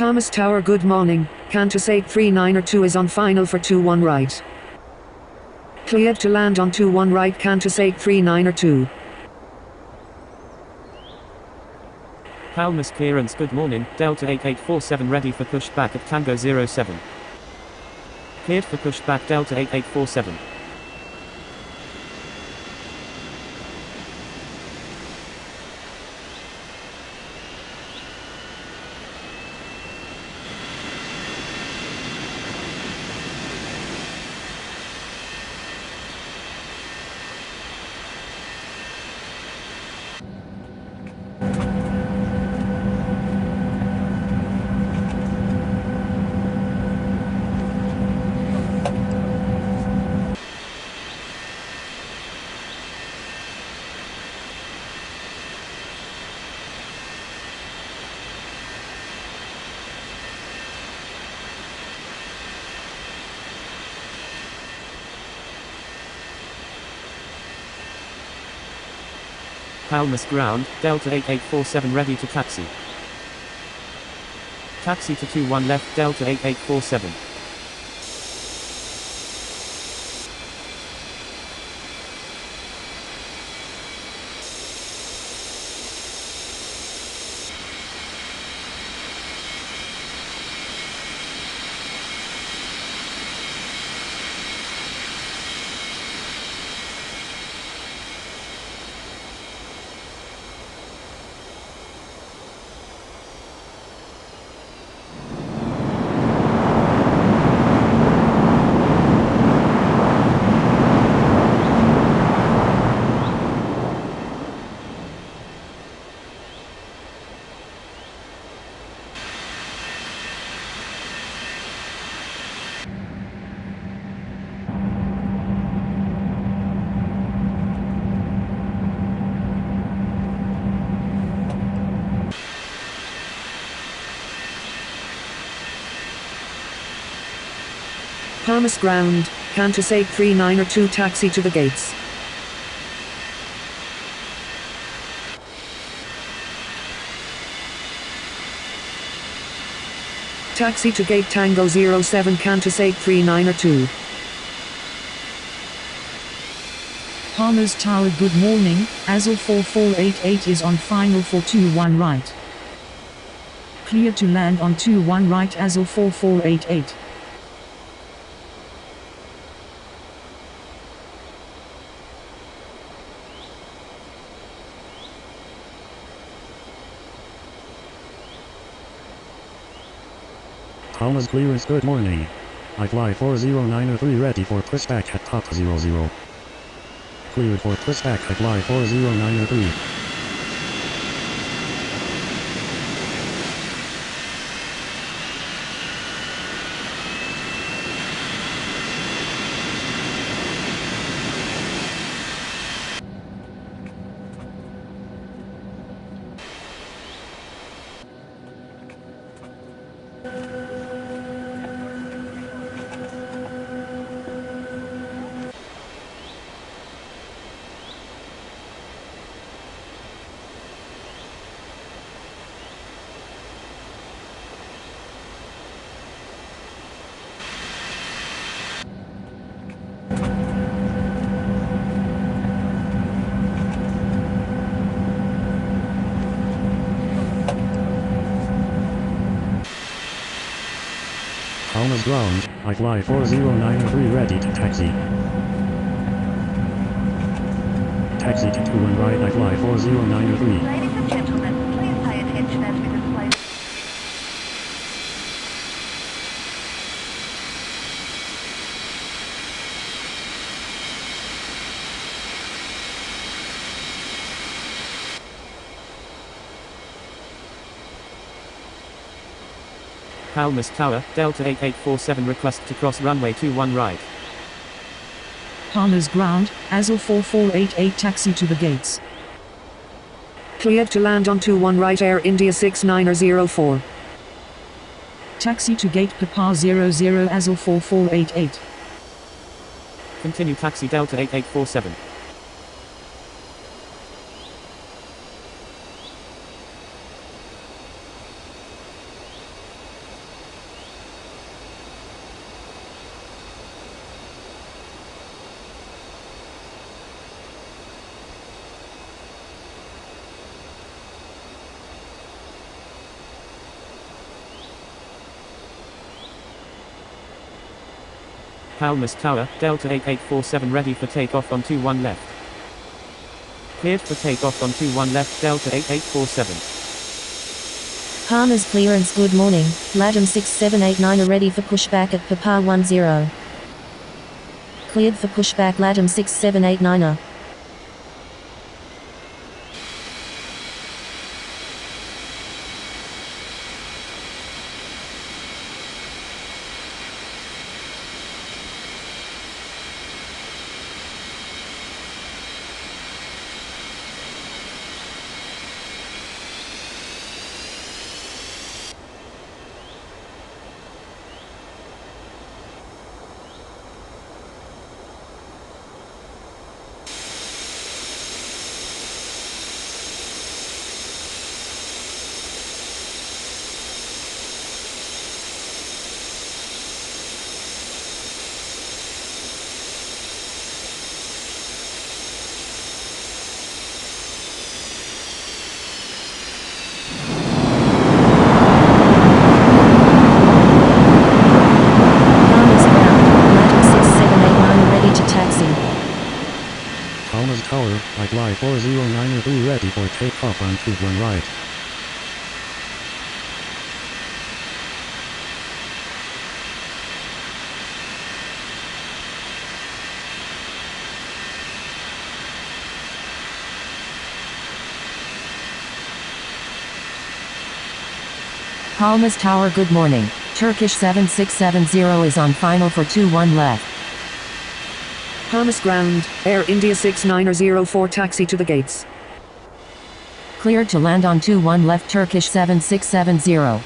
Palmas Tower, good morning. Qantas 8392 is on final for 21 right. Cleared to land on 21 right, Qantas 8392. Palmas clearance, good morning. Delta 8847 ready for pushback at Tango 07. Cleared for pushback Delta 8847. Palmas ground, Delta 8847 ready to taxi. Taxi to 21 left, Delta 8847. Palmas ground, Qantas 8392 taxi to the gates. Taxi to gate Tango 07, Qantas 8392. Palmas Tower, good morning. Azul 4488 is on final for 21 right. Clear to land on 21 right, Azul 4488. Palmas clearance, good morning. I fly 40903 ready for pushback at Papa 00. Cleared for pushback, I fly 40903. Palmas ground, I fly 40903 ready to taxi. Taxi to 21 right, I fly 40903. Ladies and gentlemen, please pay attention as we display. Palmas Tower, Delta 8847 request to cross runway 21 right. Palmas ground, Azul 4488 taxi to the gates. Cleared to land on 21 right, Air India 6904. Taxi to gate Papa 00, Azul 4488. Continue taxi Delta 8847. Palmas Tower, Delta 8847 ready for takeoff on 21 left. Cleared for takeoff on 21 left, Delta 8847. Palmas clearance good morning, LATAM 6789 ready for pushback at Papa 10. Cleared for pushback LATAM 6789. Palmas Tower, I fly 409 ready for takeoff on 21 right. Palmas Tower good morning, Turkish 7670 is on final for 21 left. Palmas ground, Air India 6904 taxi to the gates. Cleared to land on 21 left Turkish 7670.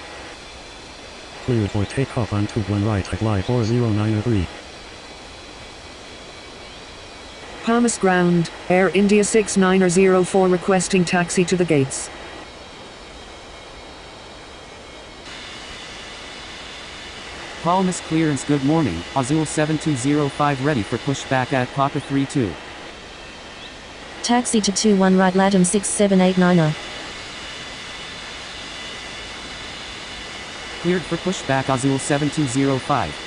Cleared for takeoff on 21 right, I fly 409 Palmas ground, Air India 6904 requesting taxi to the gates. Palmas clearance good morning, Azul 7205 ready for pushback at Papa 32. Taxi to 21 right LATAM 6789. Cleared for pushback Azul 7205.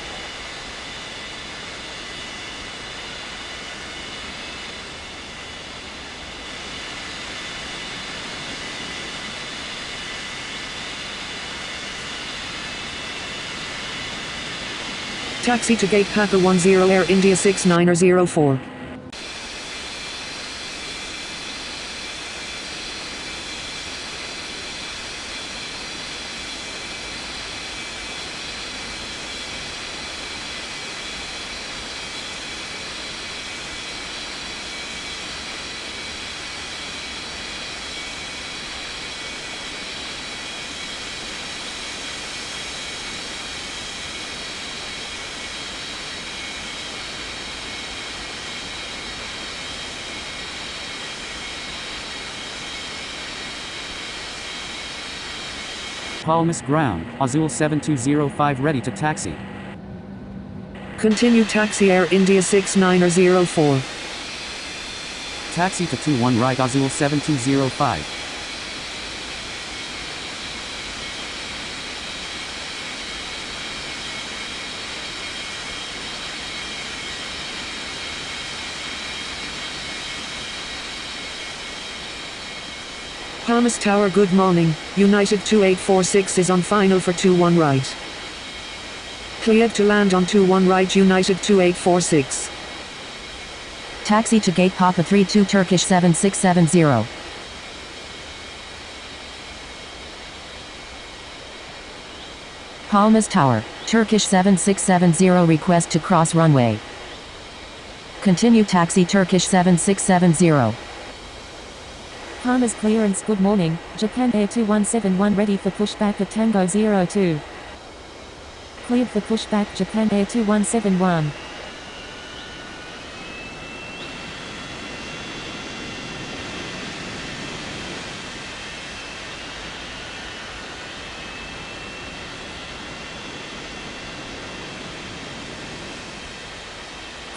Taxi to gate Papa 10 Air India 6904. Palmas ground, Azul 7205 ready to taxi. Continue taxi Air India 6904. Taxi to 21 right Azul 7205. Palmas Tower good morning, United 2846 is on final for 21 right. Cleared to land on 21 right United 2846. Taxi to gate Papa 32 Turkish 7670. Palmas Tower, Turkish 7670 request to cross runway. Continue taxi Turkish 7670. Palmas clearance good morning, Japan Air 2171 ready for pushback at Tango 02. Cleared for pushback Japan Air 2171.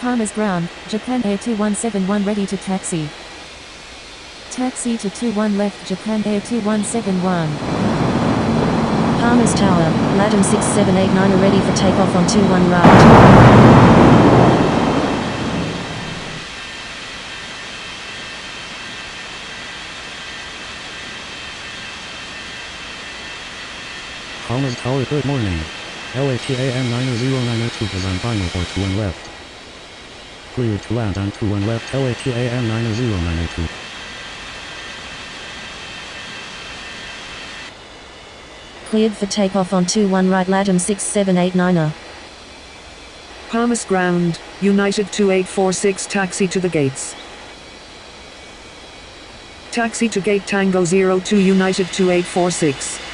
Palmas ground, Japan Air 2171 ready to taxi. Taxi to 21 left Japan Air 2171. Palmas Tower, LATAM 6789 ready for takeoff on 21 right. Good morning. LATAM 90902 is on final for 21 left. Cleared to land on 21 left LATAM 90902. Cleared for takeoff on 21 right LATAM 6789er. Palmas ground, United 2846 taxi to the gates. Taxi to gate Tango 02 United 2846.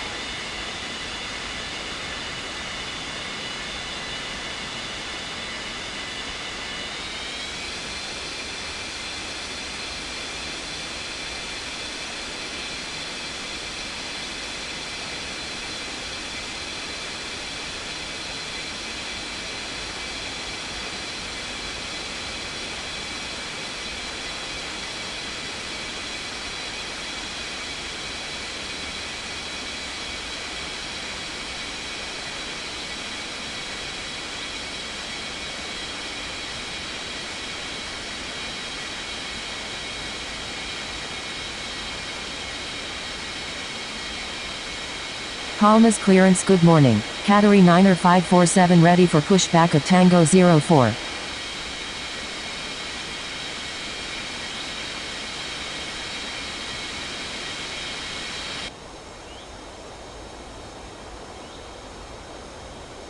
Palmas clearance good morning. Category 9er 547 ready for pushback of Tango 04.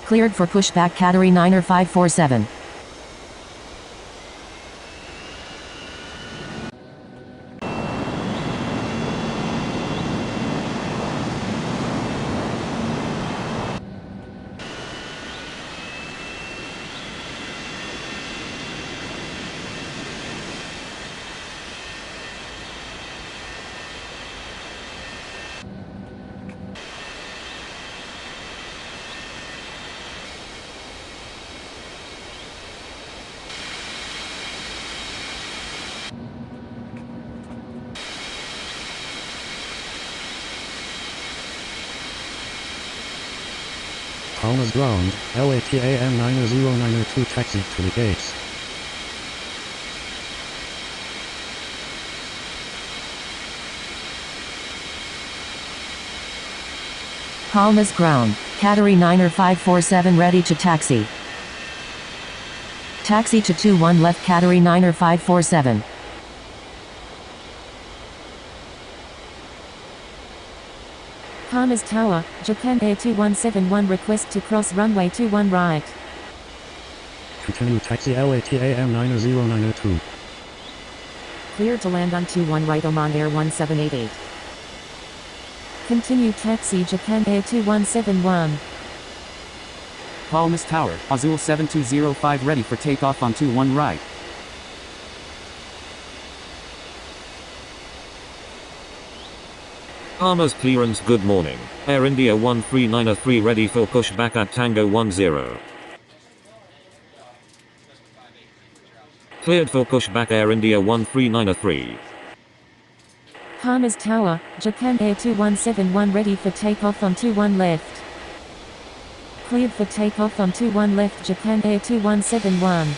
Cleared for pushback Category 9er 547. Palmas ground, LATAM 90902 taxi to the gates. Palmas ground. Category 9er 547 ready to taxi. Taxi to 21 left Category 9er 547. Palmas Tower, Japan Air 2171 request to cross runway 21 right. Continue taxi LATAM 90902. Clear to land on 21 right Oman Air 1788. Continue taxi Japan Air 2171. Palmas Tower, Azul 7205 ready for takeoff on 21 right. Palmas clearance good morning. Air India 13903 ready for pushback at Tango 10. Cleared for pushback Air India 13903. Palmas Tower, Japan Air 2171 ready for takeoff on 21 left. Cleared for takeoff on 21 left Japan Air 2171.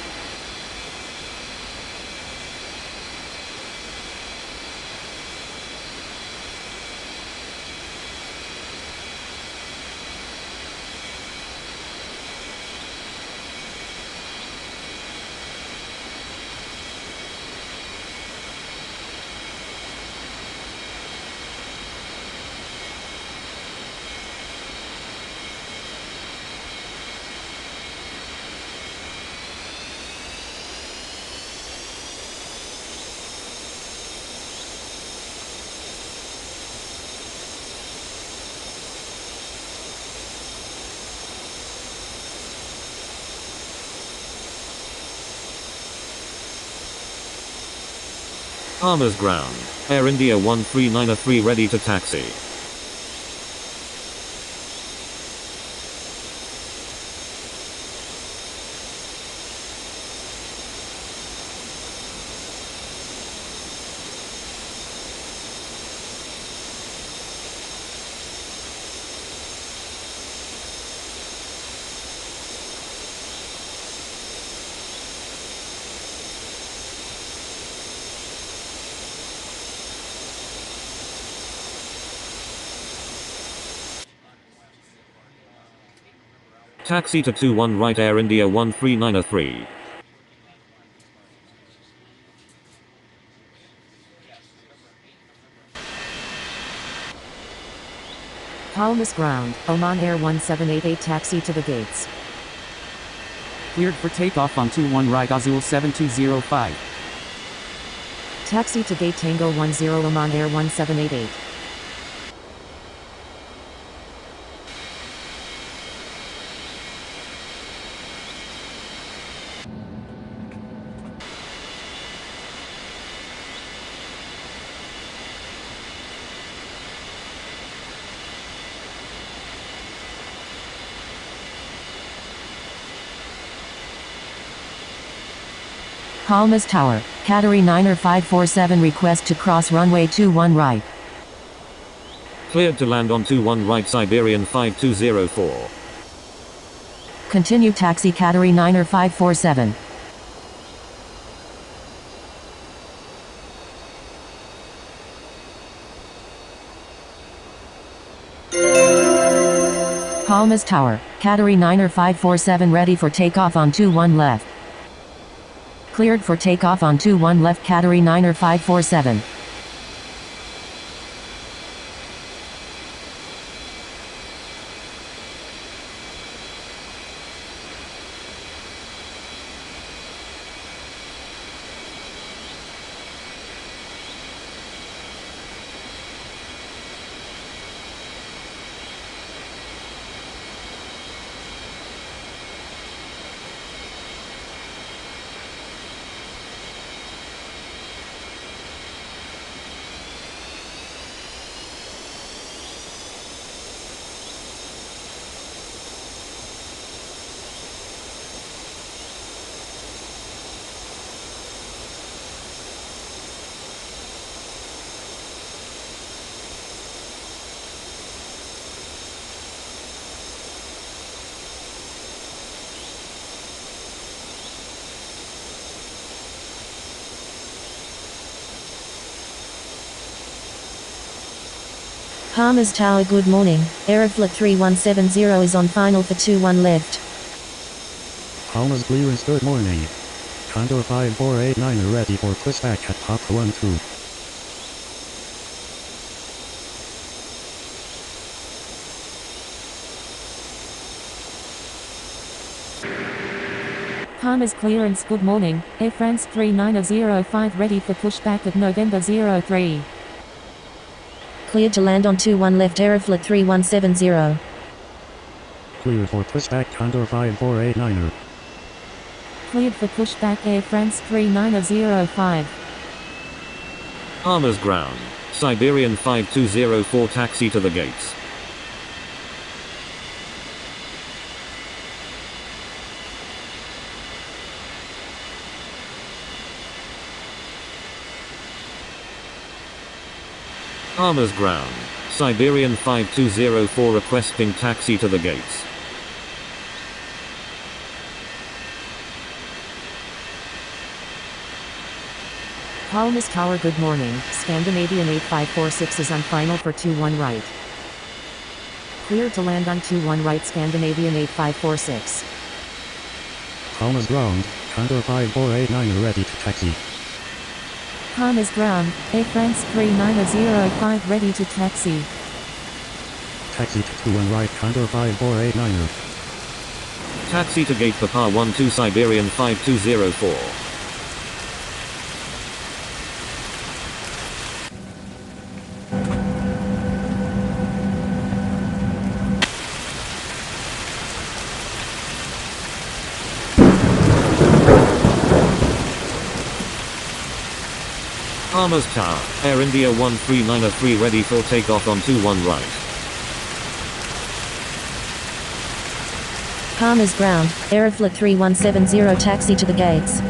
Palmas ground. Air India 13903 ready to taxi. Taxi to 21 right Air India 1393. Palmas ground, Oman Air 1788 taxi to the gates. Cleared for takeoff on 21 right Azul 7205. Taxi to gate Tango 10 Oman Air 1788. Palmas Tower, Qatari 9547 request to cross runway 21 right. Cleared to land on 21 right Siberian 5204. Continue taxi Qatari 9547. Palmas Tower, Qatari 9547 ready for takeoff on 21 left. Cleared for takeoff on 21 left Qatari 9547. Palmas Tower good morning, Aeroflot 3170 is on final for 21 left. Palmas clearance good morning. Condor 5489 ready for pushback at Papa 12. Palmas clearance good morning, Air France 3905 ready for pushback of November 03. Cleared to land on 21 left Aeroflot 3170. Cleared for pushback Condor 5489. Cleared for pushback Air France 3905. Palmas ground, Siberian 5204 taxi to the gates. Palmas ground, Siberian 5204 requesting taxi to the gates. Palmas Tower good morning, Scandinavian 8546 is on final for 21 right. Cleared to land on 21 right Scandinavian 8546. Palmas ground, Condor 5489 ready to taxi. Palmas ground, Air France 3905 ready to taxi. Taxi to 21 right Condor 5489. Taxi to gate Papa 12 Siberian 5204. Palmas Tower, Air India 1393 ready for takeoff on 21 right. Palmas ground, Aeroflot 3170 taxi to the gates.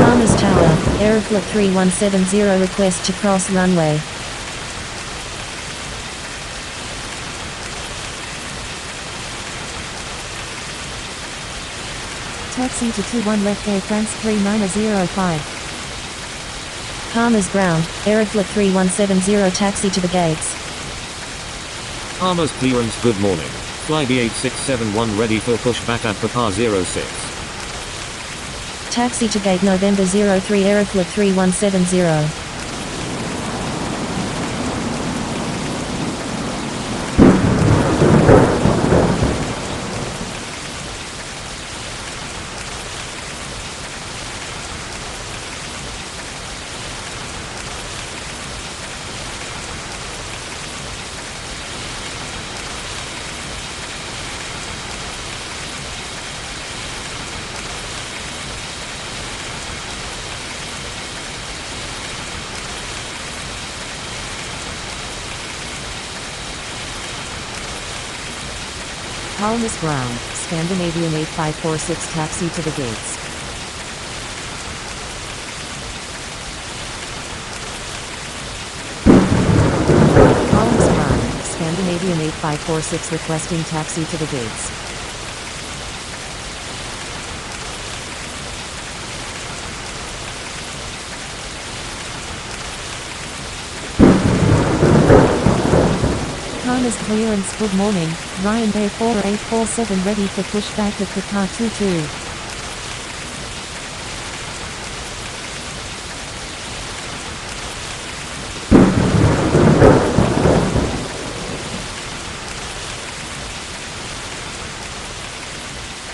Palmas Tower, Aeroflot 3170 request to cross runway. Taxi to 21 left Air France 3905. Palmer's ground, Aeroflot 3170 taxi to the gates. Palmer's clearance, good morning. Fly B8671 ready for pushback at Papa 06. Taxi to gate November 03 Aeroflot 3170. Palmer's ground, Scandinavian 8546 taxi to the gates. Palmer's ground, Scandinavian 8546 requesting taxi to the gates. Palmer's clearance, good morning. Ryan Air 4847 ready for pushback at Papa 22.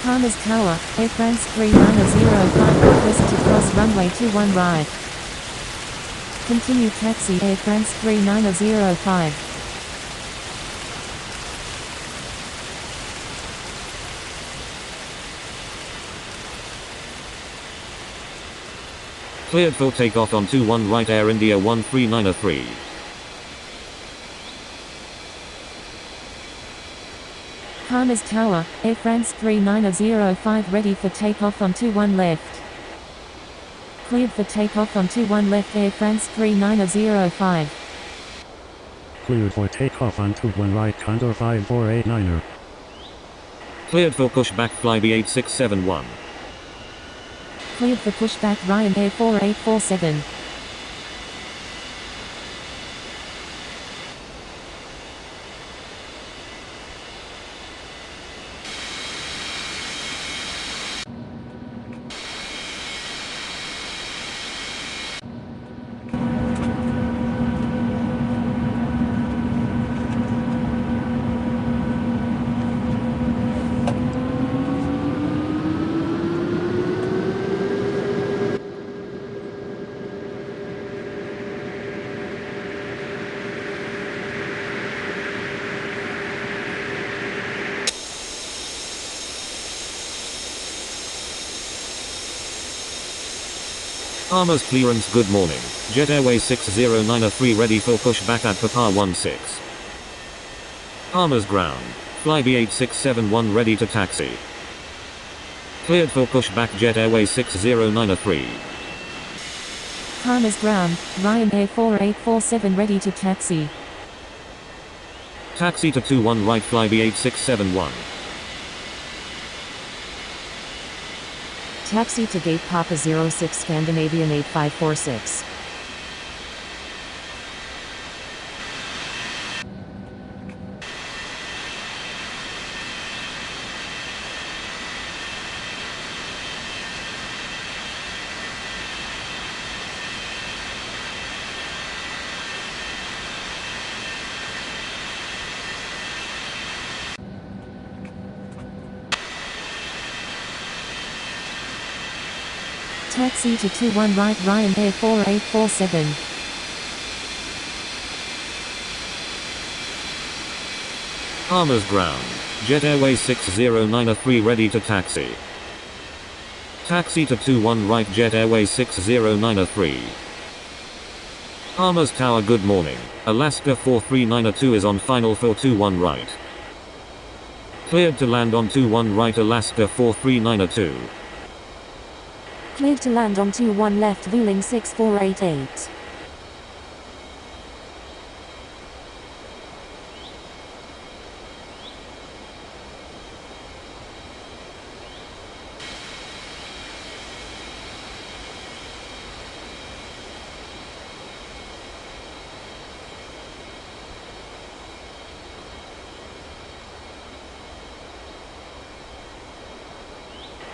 Palmer's Tower, Air France 3905 request to cross runway 21 right. Continue taxi Air France 3905. Cleared for takeoff on 21 right Air India 1393. Palmer's Tower, Air France 3905 ready for takeoff on 21 left. Cleared for takeoff on 21 left Air France 3905. Cleared for takeoff on 21 right Condor 5489er. Cleared for pushback fly B8671. Cleared for pushback Ryan Air 4847. Palmer's clearance, good morning. Jet Airways 6093 ready for pushback at Papa 16. Palmer's ground. Fly B8671 ready to taxi. Cleared for pushback Jet Airways 6093. Palmer's ground, Ryan Air 4847 ready to taxi. Taxi to 21 right fly B8671. Taxi to gate Papa 06 Scandinavian 8546. Taxi to 21 right Ryan Air 4847. Palmer's ground. Jet Airways 6093 ready to taxi. Taxi to 21 right Jet Airways 6093. Palmer's Tower, good morning. Alaska 4392 is on final for 21 right. Cleared to land on 21 right Alaska 4392. Cleared to land on 21 left, Vueling 6488.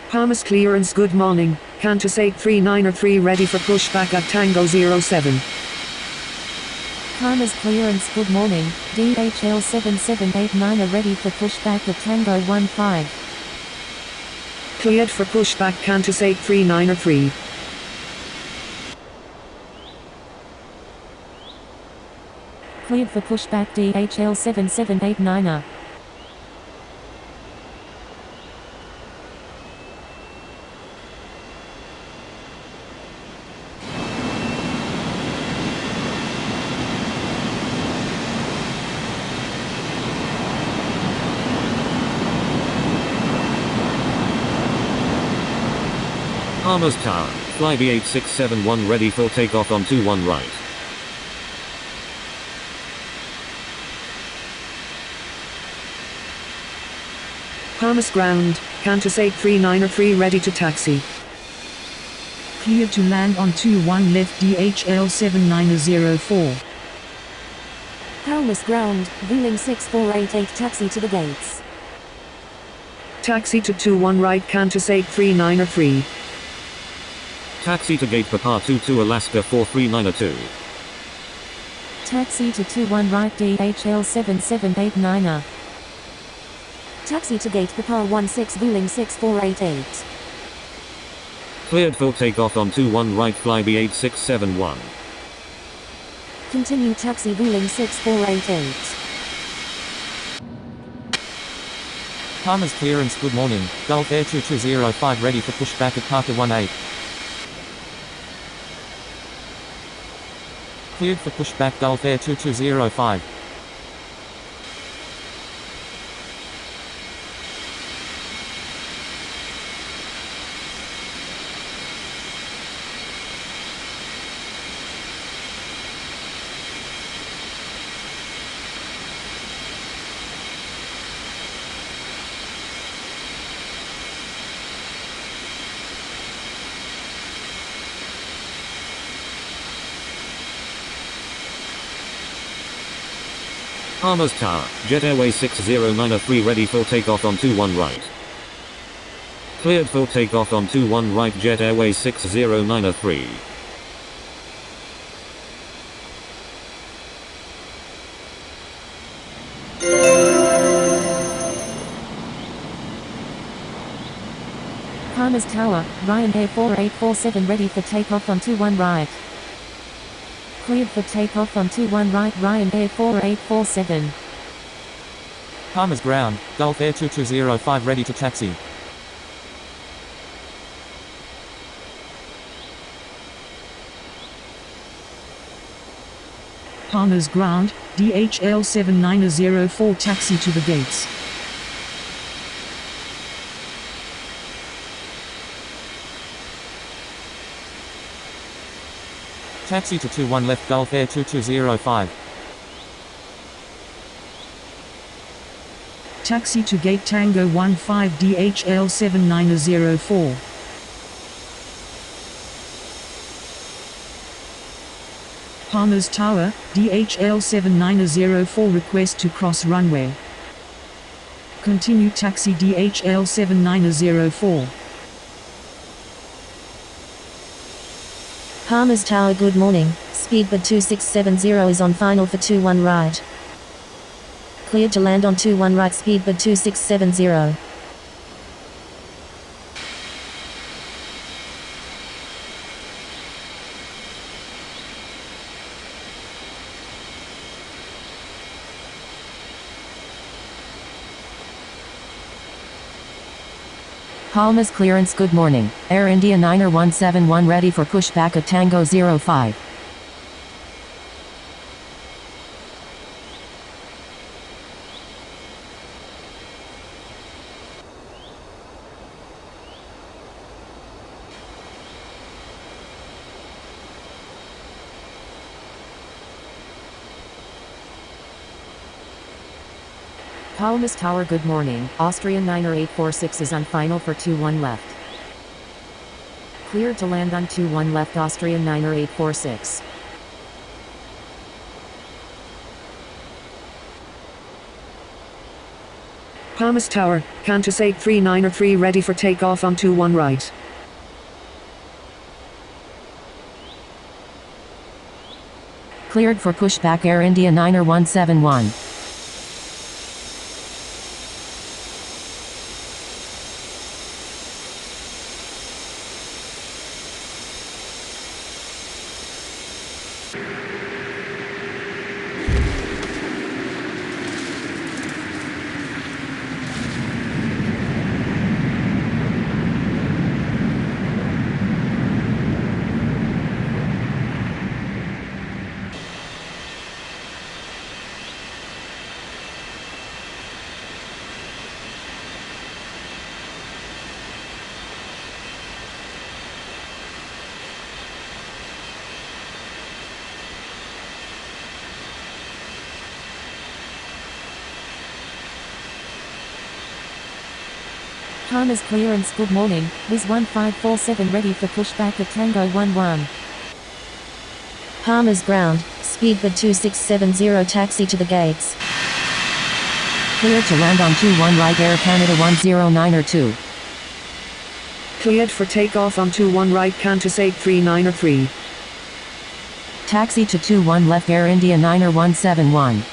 Palmas clearance, good morning. Qantas 839 ready for pushback at Tango 07. Palmas clearance, good morning. DHL 7789 ready for pushback at Tango 15. Cleared for pushback Qantas 839 Cleared for pushback DHL 7789. Palmas Tower, fly B8671 ready for takeoff on 21 right. Palmas ground, Qantas 839 ready to taxi. Cleared to land on 21 left, DHL 7904. Palmas ground, Vueling 6488 taxi to the gates. Taxi to 21 right Qantas 839 Taxi to gate Papa 22 Alaska 43902. Taxi to 21 right DHL 7789. Taxi to gate Papa 16 Vueling 6488. Cleared for takeoff on 21 right, fly B8671. Continue taxi Vueling 6488. Palmas clearance, good morning. Gulf Air 2205 ready for pushback at Parker 18. Cleared for pushback Gulf Air 2205. Palmas Tower, Jet Airways 6093 ready for takeoff on 21 right. Cleared for takeoff on 21 right, Jet Airways 6093. Palmas Tower, Ryanair 4847 ready for takeoff on 21 right. Cleared for takeoff on 21 right, Ryanair 4847. Palmas ground, Gulf Air 2205 ready to taxi. Palmas ground, DHL 7904 taxi to the gates. Taxi to 21 left, Gulf Air 2205. Taxi to gate Tango 15 DHL 7904. Palmas Tower, DHL 7904 request to cross runway. Continue taxi DHL 7904. Palmas Tower, good morning. Speedbird 2670 is on final for 21 right. Cleared to land on 21 right, Speedbird 2670. Palmas clearance, good morning. Air India 90171 ready for pushback at Tango 05. Palmas Tower good morning, Austrian 90846 is on final for 21 left. Cleared to land on 21 left Austrian 90846. Palmas Tower, Qantas 839 ready for takeoff on 21 right. Cleared for pushback Air India 90171. Palmas clearance good morning, Wiz 1547 ready for pushback at Tango 11. Palmas ground, speedbird 2670 taxi to the gates. Cleared to land on 21 right Air Canada 109 Cleared for takeoff on 21 right Qantas 839 Taxi to 21 left Air India 90171.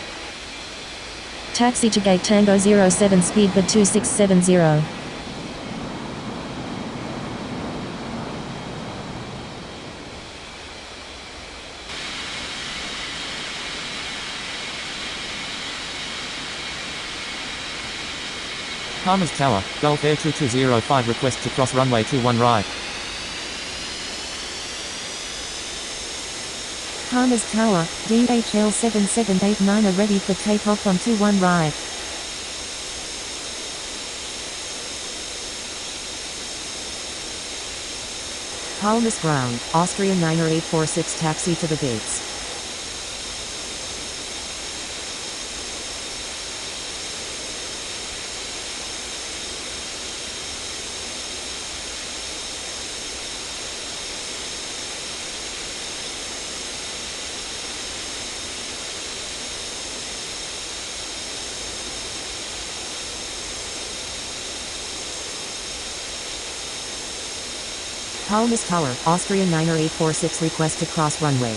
Taxi to gate Tango 07 speedbird 2670. Palmas Tower, Gulf Air 2205 request to cross runway 21 right. Palmas Tower, DHL 7789 are ready for takeoff on 21 right. Palmas ground, Austrian 90846 taxi to the gates. Palmas Tower, Austrian 90846 request to cross runway.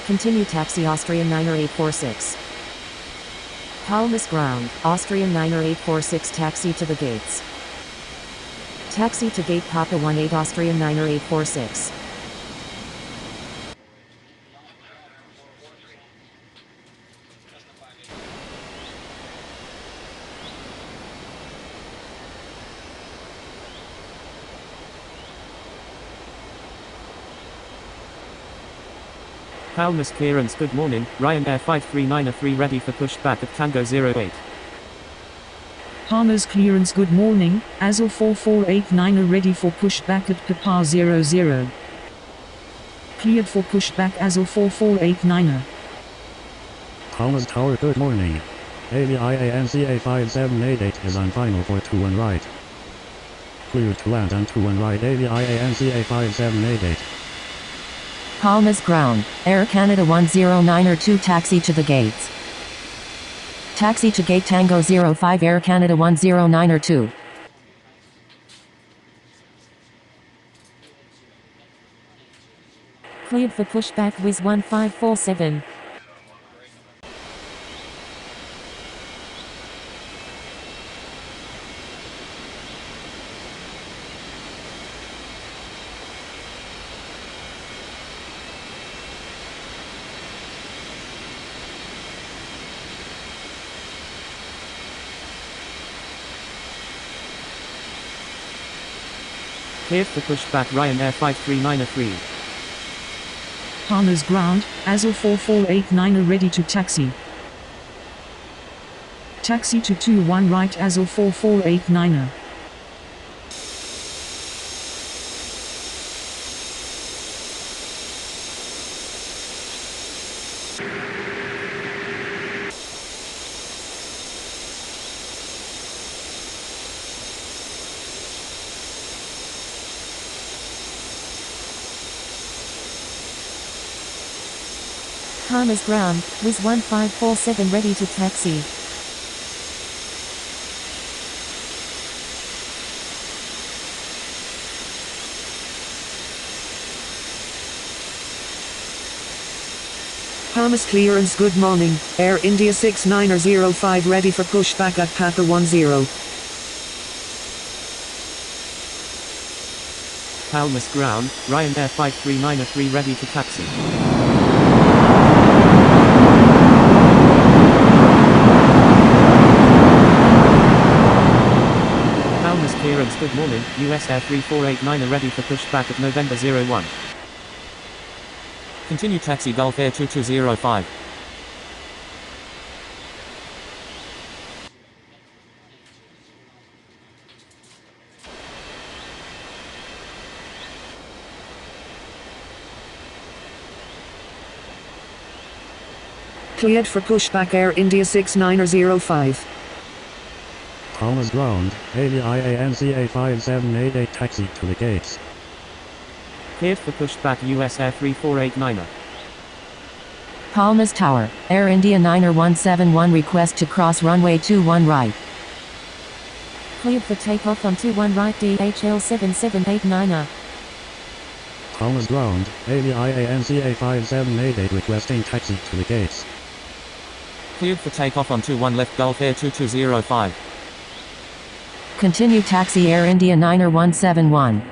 Continue taxi Austrian 90846. Palmas ground, Austrian 90846 taxi to the gates. Taxi to gate Papa 18 Austrian 90846. Palmas clearance good morning, Ryanair 539 ready for pushback at Tango 08. Palmas clearance good morning, Azul 4489 ready for pushback at Papa 00. Cleared for pushback Azul 4489. Palmas Tower good morning. AVIANCA 5788 is on final for 21 right. Cleared to land on 21 right AVIANCA 5788. Palmas ground, Air Canada 109 taxi to the gates. Taxi to gate Tango 05 Air Canada 109 Cleared for pushback Wiz 1547. Cleared for pushback Ryanair 5393. Palmas ground, Azul 4489 ready to taxi. Taxi to 21 right Azul 4489er. Palmer's ground, Wiz 1547 ready to taxi. Palmer's clearance, good morning, Air India 6905 ready for pushback at Papa 10. Palmer's ground, Ryanair 53903 ready to taxi. Palmer's clearance, good morning, US Air 3489 ready for pushback at November 01. Continue taxi Gulf Air 2205. Cleared for pushback Air India 6905. Palmer's ground, AVIANCA 5788 taxi to the gates. Cleared for pushback US Air 3489. Palmer's Tower, Air India 9171 request to cross runway 21 right. Cleared for takeoff on 21 right DHL 7789er. Palmer's ground, AVIANCA 5788 requesting taxi to the gates. Cleared for takeoff on 21 left Gulf Air 2205. Continue taxi Air India 9171.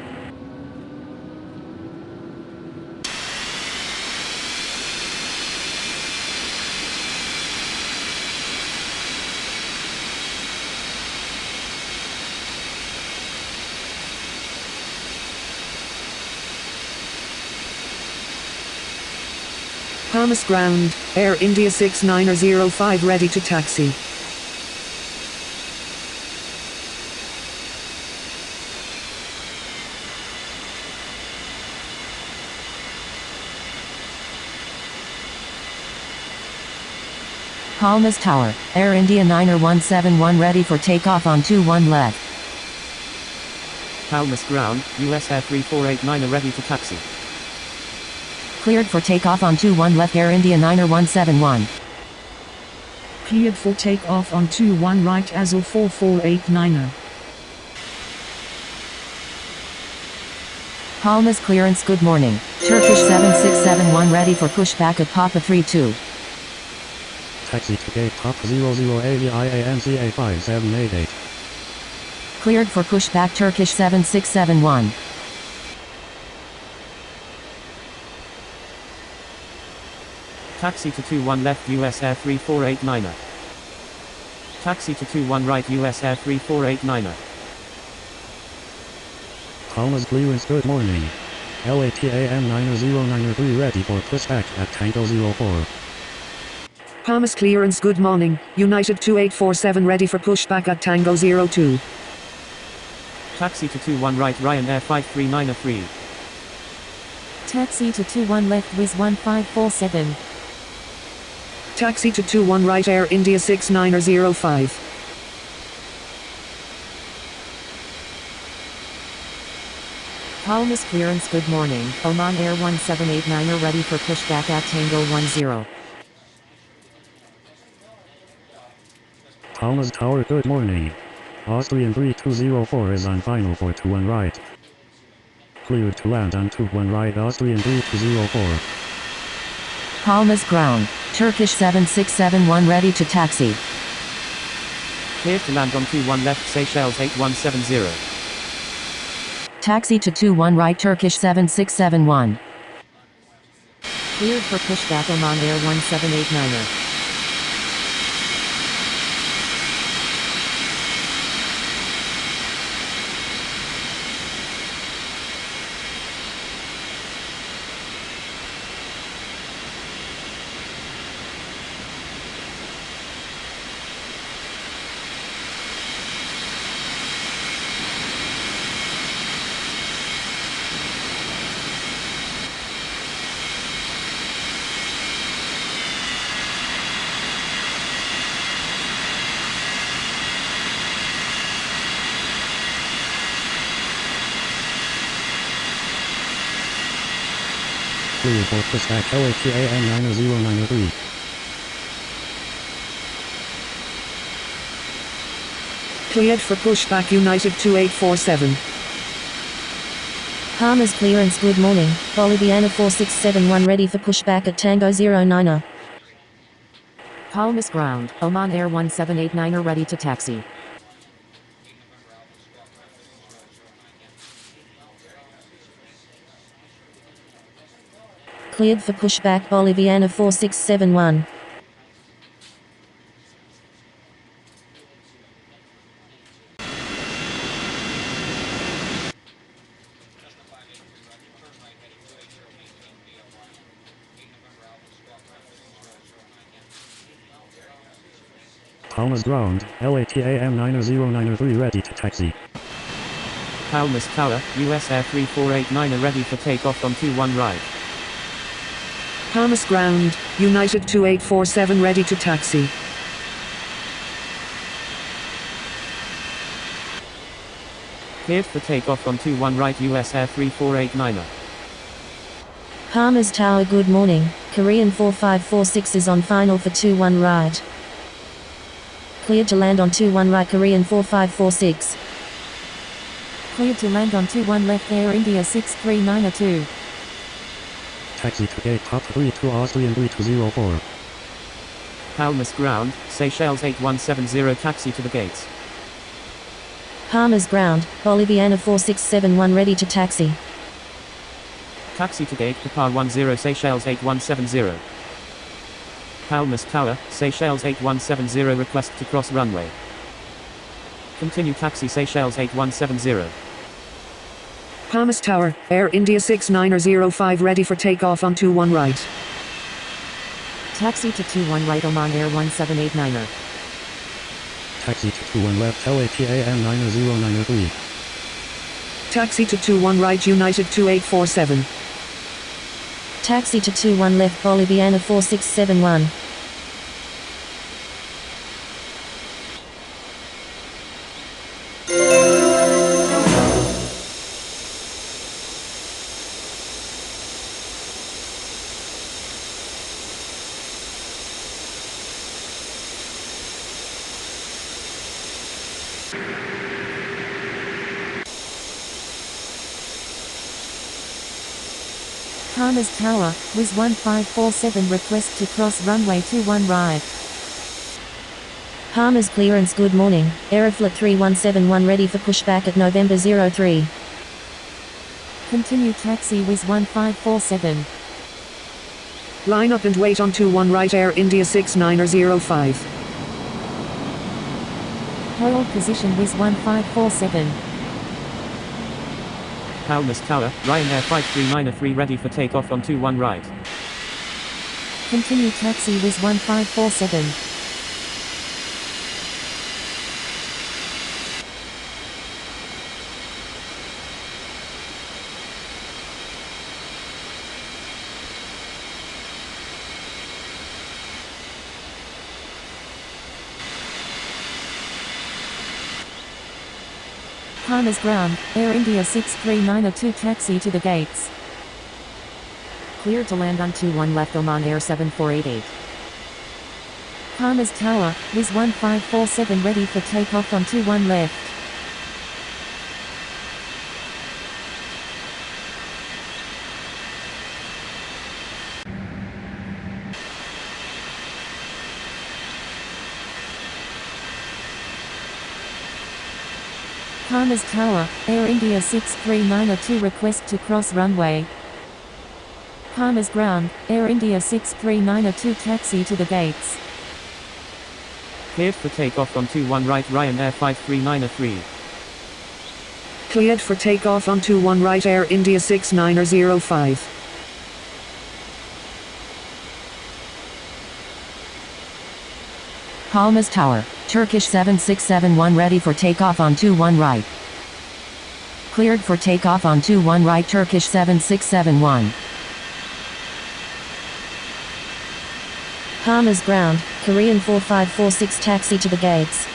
Palmer's ground, Air India 6905 ready to taxi. Palmer's Tower, Air India 9171 ready for takeoff on 21 left. Palmer's ground, US Air 3489 ready to taxi. Cleared for takeoff on 21 left Air India 9171. Cleared for takeoff on 21 right Azul 4489er. Palmer's clearance, good morning. Turkish 7671 ready for pushback at Papa 32. Taxi to gate Papa 00 AVIANCA 5788. Cleared for pushback Turkish 7671. Taxi to 21 left US Air 3489. Taxi to 21 right US Air 3489. Palmer's clearance, good morning. LATAM 90903 ready for pushback at Tango 04. Palmer's clearance, good morning, United 2847 ready for pushback at Tango 02. Taxi to 21 right Ryanair 53903. Taxi to 21 left Wiz 1547. Taxi to 21 right Air India 6905. Palmer's clearance, good morning. Oman Air 1789 ready for pushback at Tango 10. Palmer's Tower, good morning. Austrian 3204 is on final for 21 right. Cleared to land on 21 right Austrian 3204. Palmer's ground, Turkish 7671 ready to taxi. Cleared to land on 21 left Seychelles 8170. Taxi to 21 right Turkish 7671. Cleared for pushback Oman Air 1789. Cleared for pushback LATAM 90903. Cleared for pushback United 2847. Palmer's clearance good morning, Boliviana 4671 ready for pushback at Tango 09er. Palmas ground, Oman Air 1789 ready to taxi. Cleared for pushback Boliviana 4671. Palmas ground, LATAM 90903 ready to taxi. Palmas Tower, US Air 3489 ready for takeoff on 21 right. Palmas ground, United 2847 ready to taxi. Cleared for takeoff on 21 right US Air 3489. Palmer's Tower good morning, Korean 4546 is on final for 21 right. Cleared to land on 21 right Korean 4546. Cleared to land on 21 left Air India 63902. Taxi to gate top 32 Austrian 3204. Palmas ground, Seychelles 8170 taxi to the gates. Palmer's ground, Boliviana 4671 ready to taxi. Taxi to gate Papa 10 Seychelles 8170. Palmas Tower, Seychelles 8170 request to cross runway. Continue taxi Seychelles 8170. Palmas Tower, Air India 6905 ready for takeoff on 21 right. Taxi to 21 right Oman Air 1789. Taxi to 21 left LATAM 90903. Taxi to 21 right United 2847. Taxi to 21 left Boliviana 4671. Qantas Tower, WIZ 1547 request to cross runway 21 right. Palmer's clearance good morning, Aeroflot 3171 ready for pushback at November 03. Continue taxi WIZ 1547. Line up and wait on 21 right Air India 6905. Hold position WIZ 1547. Palmas Tower, Ryanair 5393 ready for takeoff on 21 right. Continue taxi WIZ 1547. Palmas ground, Air India 63902 taxi to the gates. Cleared to land on 21 left Oman Air 7488. Palmas Tower, WIZ 1547 ready for takeoff on 21 left. Qantas Tower, Air India 63902 request to cross runway. Palmas ground, Air India 63902 taxi to the gates. Cleared for takeoff on 21 right Ryanair 5393. Cleared for takeoff on 21 right Air India 6905. Palmas Tower, Turkish 7671 ready for takeoff on 21 right. Cleared for takeoff on 21 right Turkish 7671. Palmer's ground, Korean 4546 taxi to the gates.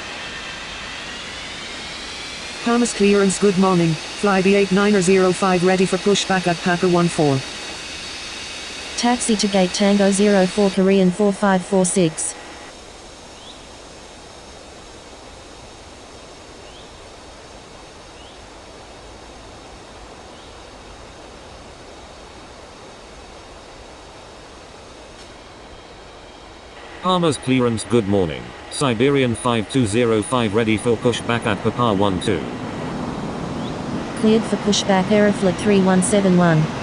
Palmas clearance good morning, fly the 8905 ready for pushback at Papa 14. Taxi to gate Tango 04 Korean 4546. Palmer's clearance, good morning. Siberian 5205 ready for pushback at Papa 12. Cleared for pushback Aeroflot 3171.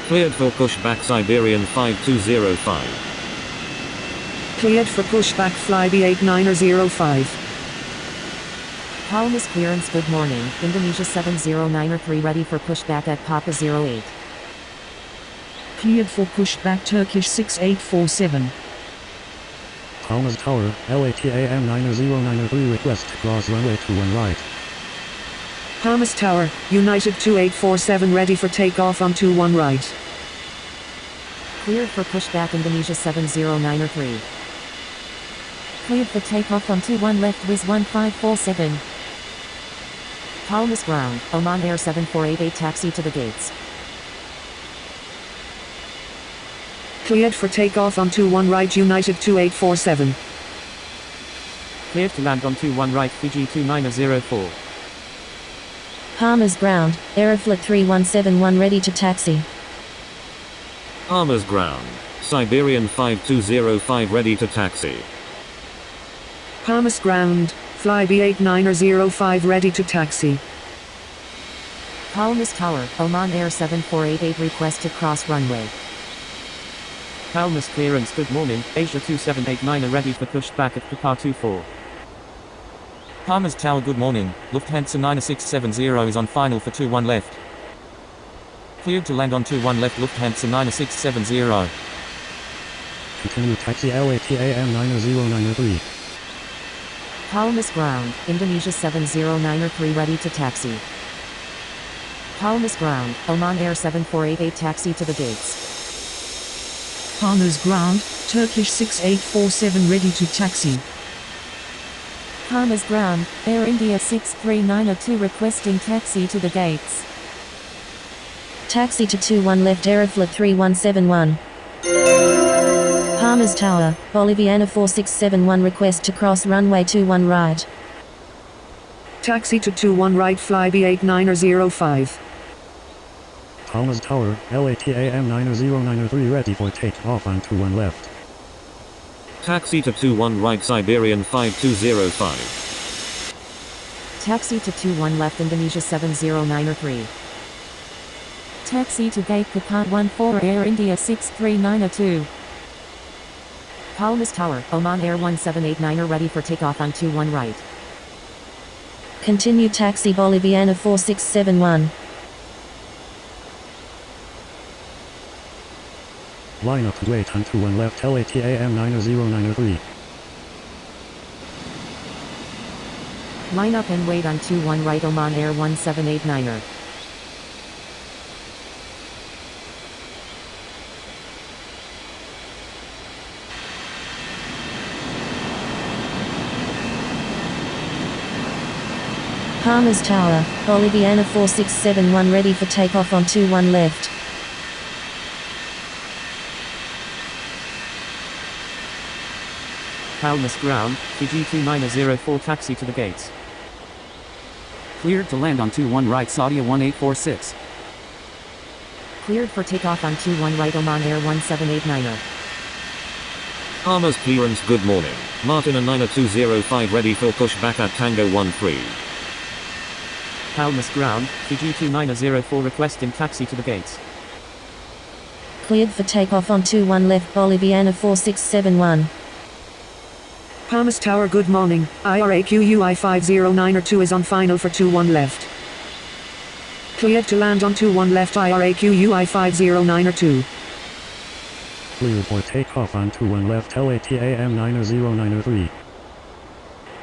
Cleared for pushback Siberian 5205. Cleared for pushback Flybe 8905. Palmer's clearance, good morning. Indonesia 709 ready for pushback at Papa 08. Cleared for pushback Turkish 6847. Palmer's Tower, LATAM 90903 request to cross runway 21 right. Palmer's Tower, United 2847 ready for takeoff on 21 right. Cleared for pushback Indonesia 70903. Cleared for takeoff on 21 left Wiz 1547. Palmer's ground, Oman Air 7488 taxi to the gates. Cleared for takeoff on 21 right United 2847. Cleared to land on 21 right Fiji 2904. Palmer's ground, Aeroflot 3171 ready to taxi. Palmer's ground. Siberian 5205 ready to taxi. Palmer's ground, Flybe 8905 ready to taxi. Palmer's Tower, Oman Air 7488 request to cross runway. Palmer's clearance, good morning. Asia 2789 ready for pushback at Papa 24. Palmer's Tower, good morning. Lufthansa 9670 is on final for 21 left. Cleared to land on 21 left Lufthansa 9670. Continue taxi LATAM 90903. Palmer's ground, Indonesia 70903 ready to taxi. Palmer's ground, Oman Air 7488 taxi to the gates. Palmer's ground, Turkish 6847 ready to taxi. Palmer's ground, Air India 63902 requesting taxi to the gates. Taxi to 21 left Aeroflot 3171. Palmer's Tower, Boliviana 4671 request to cross runway 21 right. Taxi to 21 right Flybe 8905. Palmer's Tower, LATAM 90903 ready for takeoff on 21 left. Taxi to 21 right Siberian 5205. Taxi to 21 left Indonesia 70903. Taxi to gate Papa 14 Air India 63902. Palmer's Tower, Oman Air 1789 ready for takeoff on 21 right. Continue taxi Boliviana 4671. Line up to wait on 21 left LATAM 90903. Line up and wait on 21 right Oman Air 1789er. Palmer's Tower, Boliviana 4671 ready for takeoff on 21 left. Palmer's ground, Fiji 2904 taxi to the gates. Cleared to land on 21 right Saudia 1846. Cleared for takeoff on 21 right Oman Air 1789er. Palmer's clearance, good morning. Martina 9205 ready for pushback at Tango 13. Palmer's ground, Fiji 2904 requesting taxi to the gates. Cleared for takeoff on 21 left Boliviana 4671. Palmer's Tower, good morning. IRAQUI 50902 is on final for 21 left. Cleared to land on 21 left IRAQUI 50902. Cleared for takeoff on 21 left LATAM 90903.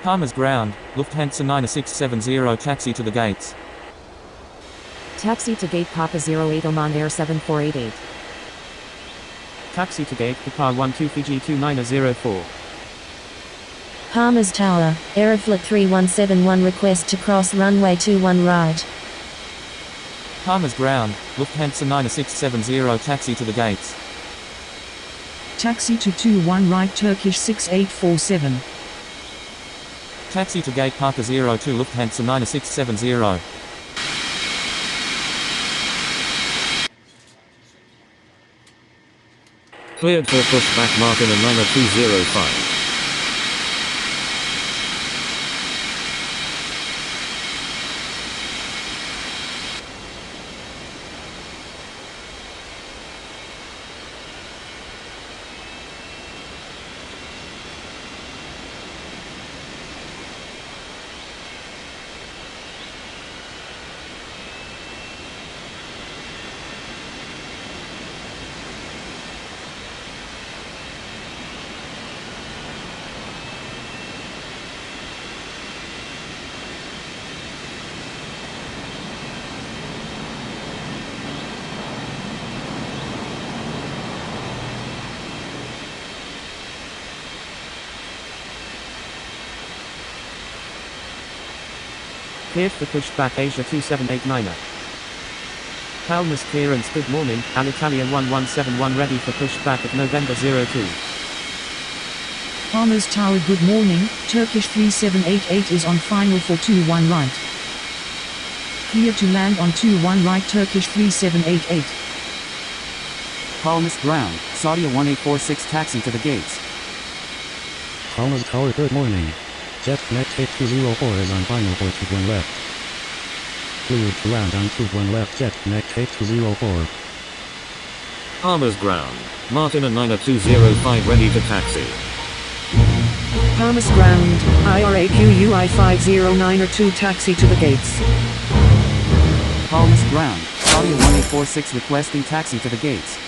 Palmer's ground, Lufthansa 9670 taxi to the gates. Taxi to gate Papa 08 Oman Air 7488. Taxi to gate Papa 12 Fiji 2904. Palmer's Tower, Aeroflot 3171 request to cross runway 21 right. Palmer's ground, Lufthansa 9670 taxi to the gates. Taxi to 21 right Turkish 6847. Taxi to gate Parker 02 Lufthansa 9670. Cleared for pushback Martin and 90205. Cleared for pushback Asia 2789er. Palmer's clearance good morning, Alitalia 1171 ready for pushback at November 02. Palmer's Tower good morning, Turkish 3788 is on final for 21 right. Clear to land on 21 right Turkish 3788. Palmer's ground, Saudi 1846 taxi to the gates. Palmer's Tower good morning. Jet Connect 8204 is on final for 21 left. Cleared to land on 21 left Jet Connect 8204. Palmer's ground, Martin and 90205 ready to taxi. Palmer's ground, IRAQUI 509 taxi to the gates. Palmer's ground, Saudi 1846 requesting taxi to the gates.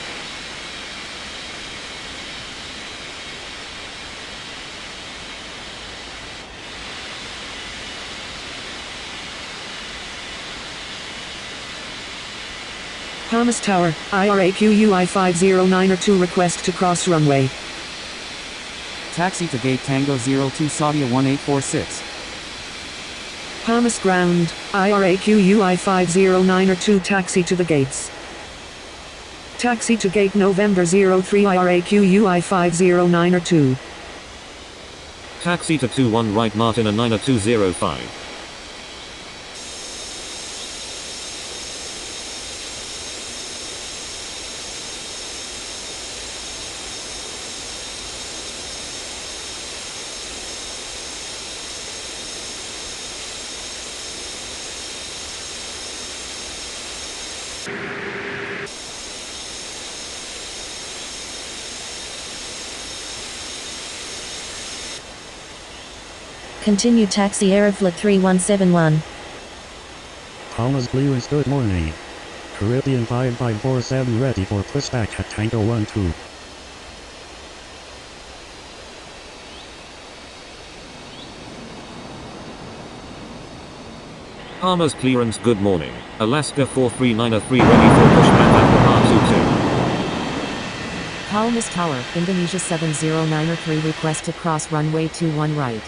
Palmer's Tower, IRAQUI 509 request to cross runway. Taxi to gate Tango 02 Saudi 1846. Palmer's ground, IRAQUI 509 taxi to the gates. Taxi to gate November 03 IRAQUI 509 Taxi to 21 right Martin and 90205. Continue taxi Aeroflot 3171. Palmer's clearance good morning. Caribbean 5547 ready for pushback at Tango 12. Palmer's clearance good morning. Alaska 4393 ready for pushback at Pahar 22. Palmer's Tower, Indonesia 70903 request to cross runway 21 right.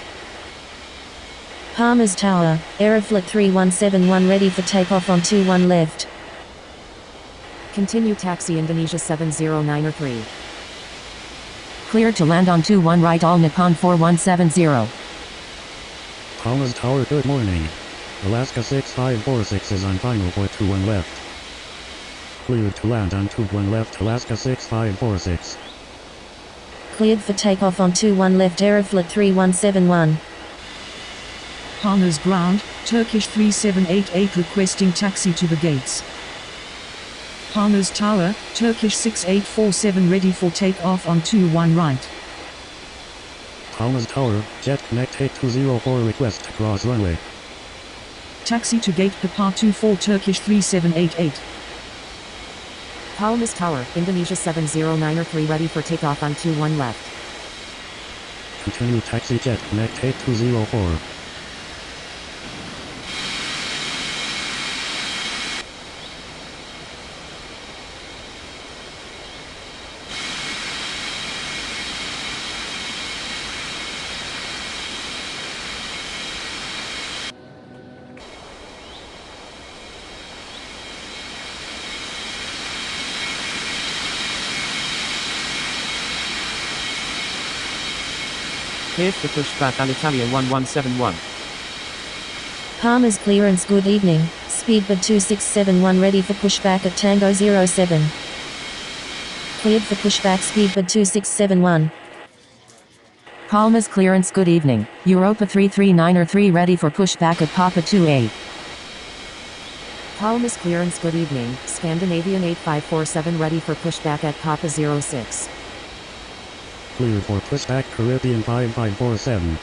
Palmer's Tower, Aeroflot 3171 ready for takeoff on 21 left. Continue taxi Indonesia 70903. Cleared to land on 21 right All Nippon 4170. Palmer's Tower good morning. Alaska 6546 is on final for 21 left. Cleared to land on 21 left Alaska 6546. Cleared for takeoff on 21 left Aeroflot 3171. Palmer's ground, Turkish 3788 requesting taxi to the gates. Palmer's Tower, Turkish 6847 ready for takeoff on 21 right. Palmer's Tower, Jet Connect 8204 request to cross runway. Taxi to gate Papa 24 Turkish 3788. Palmer's Tower, Indonesia 70903 ready for takeoff on 21 left. Continue taxi Jet Connect 8204. Cleared for pushback Alitalia 1171. Palmer's clearance good evening, Speedbird 2671 ready for pushback at Tango 07. Cleared for pushback Speedbird 2671. Palmer's clearance good evening, Europa 339 ready for pushback at Papa 28. Palmer's clearance good evening, Scandinavian 8547 ready for pushback at Papa 06. Cleared for pushback Caribbean 5547.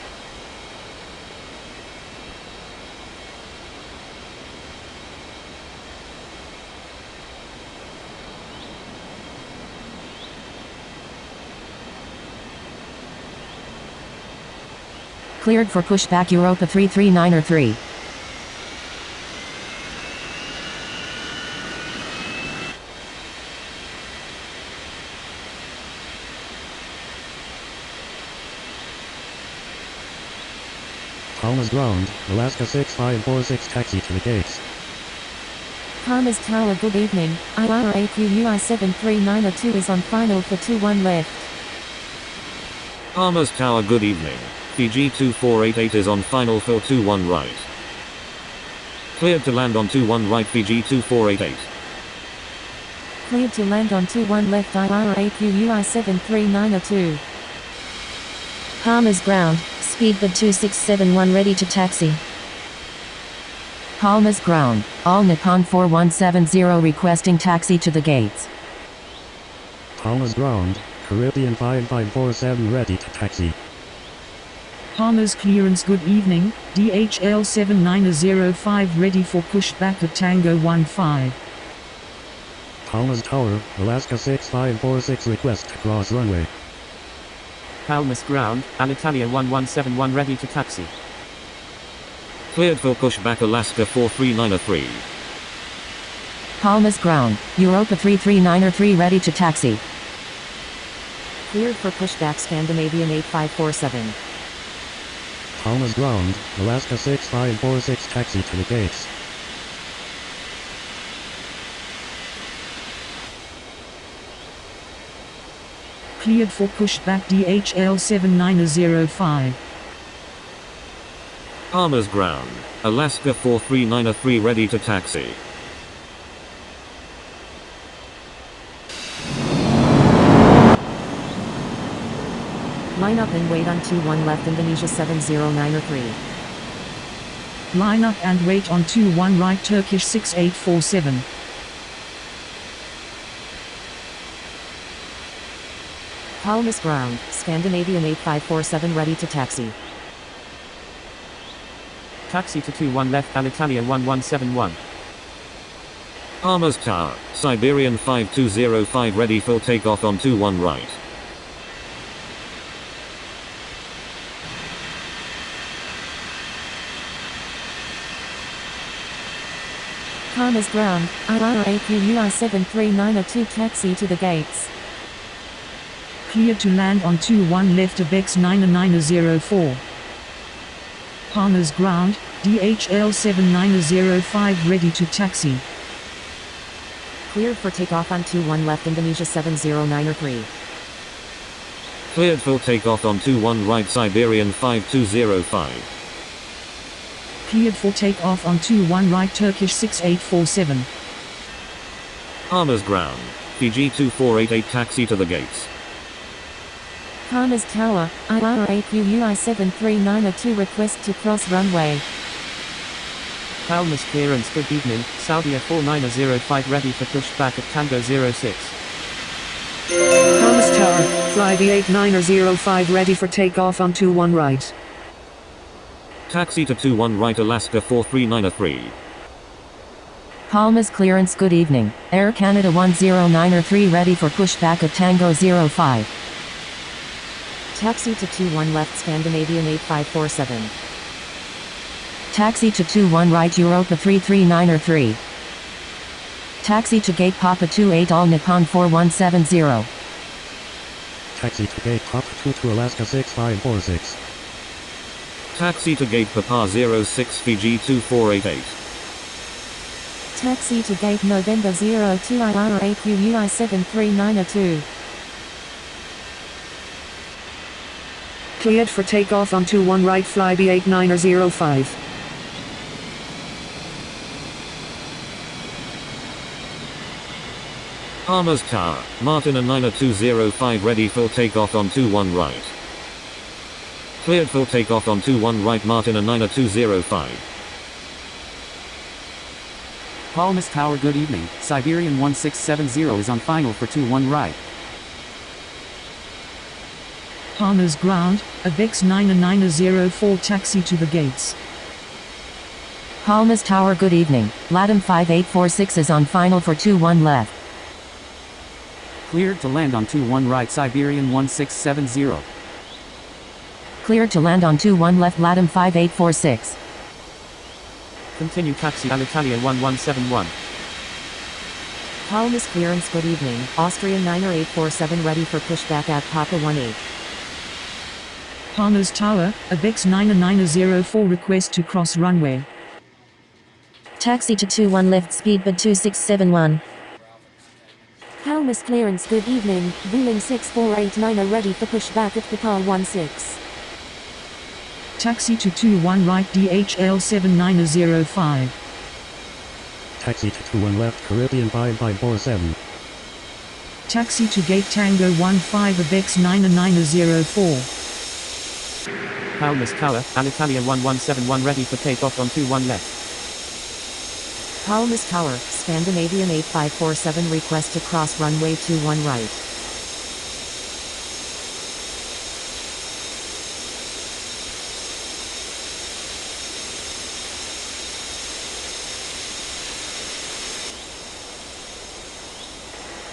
Cleared for pushback Europa 339 Palmer's ground, Alaska 6546 taxi to the gates. Palmer's Tower good evening, IRAQUI 73902 is on final for 21 left. Palmer's Tower good evening. Fiji 2488 is on final for 21 right. Cleared to land on 21 right Fiji 2488. Cleared to land on 21 left IRAQUI 73902. Palmer's ground, Speedbird 2671 ready to taxi. Palmer's ground, All Nippon 4170 requesting taxi to the gates. Palmer's ground, Caribbean 5547 ready to taxi. Palmer's clearance good evening, DHL 7905 ready for pushback at Tango 15. Palmer's Tower, Alaska 6546 request to cross runway. Palmer's ground, Alitalia 1171 ready to taxi. Cleared for pushback Alaska 4393. Palmer's ground, Europa 339 ready to taxi. Cleared for pushback Scandinavian 8547. Palmer's ground, Alaska 6546 taxi to the gates. Cleared for pushback DHL 7905. Palmer's ground, Alaska 4393 ready to taxi. Line up and wait on 21 left Indonesia 7093. Line up and wait on 21 right Turkish 6847. Palmer's ground, Scandinavian 8547 ready to taxi. Taxi to 21 left Alitalia 1171. Palmer's Tower, Siberian 5205 ready for takeoff on 21 right. Palmer's ground, IRAQUI 73902 taxi to the gates. Cleared to land on 21 left Abex 9904. Palmer's ground, DHL 7905 ready to taxi. Cleared for takeoff on 21 left Indonesia 7093. Cleared for takeoff on 21 right Siberian 5205. Cleared for takeoff on 21 right Turkish 6847. Palmer's ground, Fiji 2488 taxi to the gates. Palmer's Tower, IRAQUI 73902 request to cross runway. Palmer's clearance good evening, Saudia 4905 ready for pushback at Tango 06. Palmer's Tower, fly the 8905 ready for takeoff on 21 right. Taxi to 21 right Alaska 4393. Palmer's clearance good evening, Air Canada 1093 ready for pushback at Tango 05. Taxi to 21 left Scandinavian 8547. Taxi to 21 right Europa 339 Taxi to gate Papa 28 All Nippon 4170. Taxi to gate Papa 22 Alaska 6546. Taxi to gate Papa 06 Fiji 2488. Taxi to gate November 02 IRAQUI 73902. Cleared for takeoff on 21 right, fly B8905. Palmer's Tower, Martin and Niner 205 ready for takeoff on 21 right. Cleared for takeoff on 21 right, Martin and Niner 205. Palmer's Tower, good evening. Siberian 1670 is on final for 21 right. Palmer's ground, Avex 9904 taxi to the gates. Palmer's Tower, good evening. LATAM 5846 is on final for 21 left. Cleared to land on 21 right, Siberian 1670. Cleared to land on 21 left, LATAM 5846. Continue taxi Alitalia 1171. Palmer's clearance, good evening. Austrian 9847 ready for pushback at Papa 18. Palmer's Tower, Avex 9904 request to cross runway. Taxi to 21 left, speedbird 2671. Palmer's clearance, good evening. Vueling 6489 ready for pushback at Papa 16. Taxi to 21 right, DHL 7905. Taxi to 21 left, Caribbean 5547. Taxi to gate Tango 15, Avex 9904. Palmer's Tower, Alitalia 1171 ready for takeoff on 21 left. Palmer's Tower, Scandinavian 8547 request to cross runway 21 right.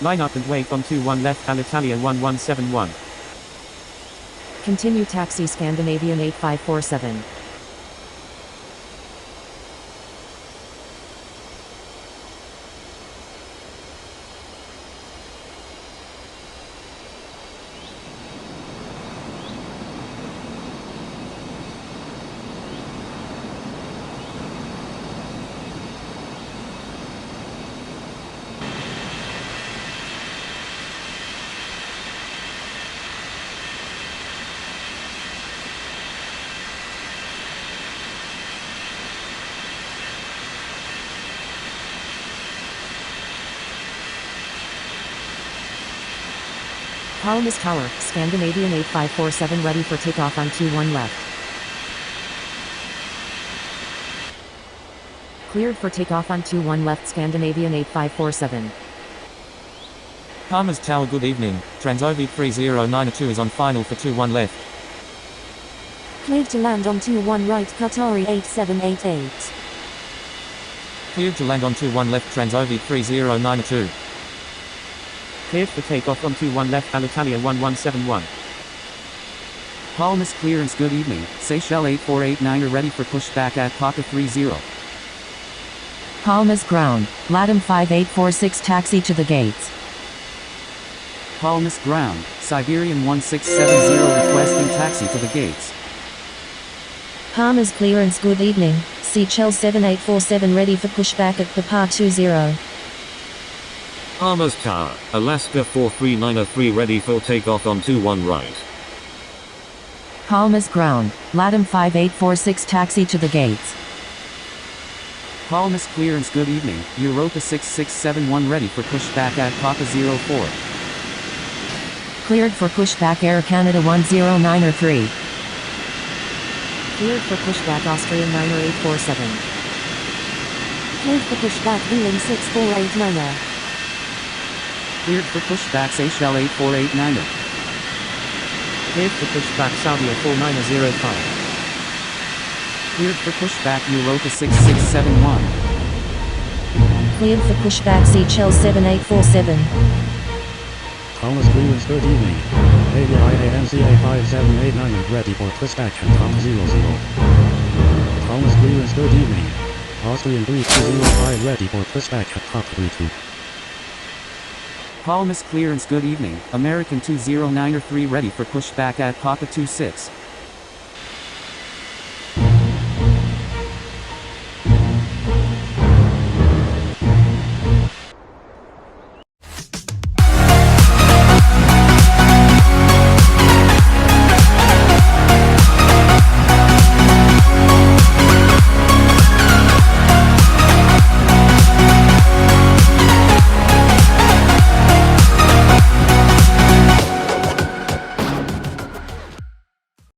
Line up and wait on 21 left, Alitalia 1171. Continue taxi Scandinavian 8547. Palmer's Tower, Scandinavian 8547 ready for takeoff on 21 left. Cleared for takeoff on 21 left, Scandinavian 8547. Palmer's Tower, good evening. Transovic 3092 is on final for 21 left. Cleared to land on 21 right, Qatari 8788. Cleared to land on 21 left, Transovic 3092. Cleared for takeoff on 21 left, Alitalia 1171. Palmer's clearance, good evening. Seychelles 8489 ready for pushback at Papa 30. Palmer's ground, LATAM 5846 taxi to the gates. Palmer's ground, Siberian 1670 requesting taxi to the gates. Palmer's clearance, good evening. Cielo 7847 ready for pushback at Papa 20. Palmer's Tower, Alaska 43903 ready for takeoff on 21 right. Palmer's ground, LATAM 5846 taxi to the gates. Palmer's clearance, good evening. Europa 6671 ready for pushback at Papa 04. Cleared for pushback Air Canada 10903. Cleared for pushback Austrian 9847. Cleared for pushback Vueling 6489. Cleared for pushback Seychelles 8489. Cleared for pushback Saudia 4905. Cleared for pushback Europa 6671. Cleared for pushback Cielo 7847. Thomas clearance, good evening. AVIANCA 5789 ready for pushback at Tom 00. Thomas clearance, good evening. Austrian 3205 ready for pushback at Pop 32. Palmer's clearance, good evening. American 20903 ready for pushback at Papa 26.